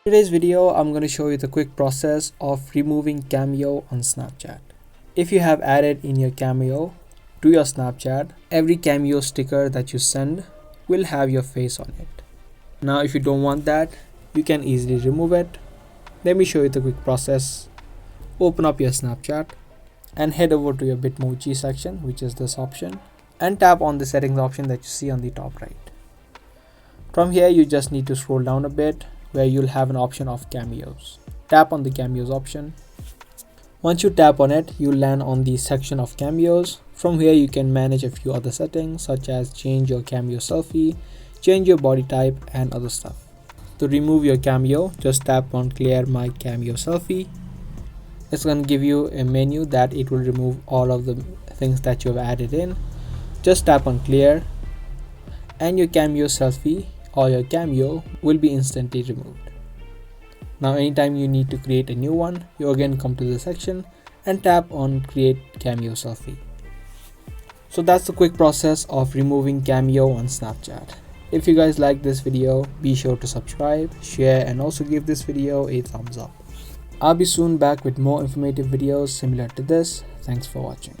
Today's video, I'm going to show you the quick process of removing Cameo on Snapchat. If you have added in your Cameo to your Snapchat, every Cameo sticker that you send will have your face on it. Now, if you don't want that, you can easily remove it. Let me show you the quick process. Open up your Snapchat and head over to your Bitmoji section, which is this option, and tap on the settings option that you see on the top right. From here, you just need to scroll down a bit where you'll have an option of Cameos. Tap on the Cameos option. Once you tap on it, you'll land on the section of Cameos. From here, you can manage a few other settings such as change your Cameo selfie, change your body type, and other stuff. To remove your Cameo, just tap on Clear My Cameo Selfie. It's going to give you a menu that it will remove all of the things that you have added in. Just tap on Clear and your Cameo selfie or your Cameo will be instantly removed. Now anytime you need to create a new one, you again come to the section and tap on Create Cameo Selfie. So that's the quick process of removing Cameo on Snapchat. If you guys like this video, be sure to subscribe, share, and also give this video a thumbs up. I'll be soon back with more informative videos similar to this. Thanks for watching.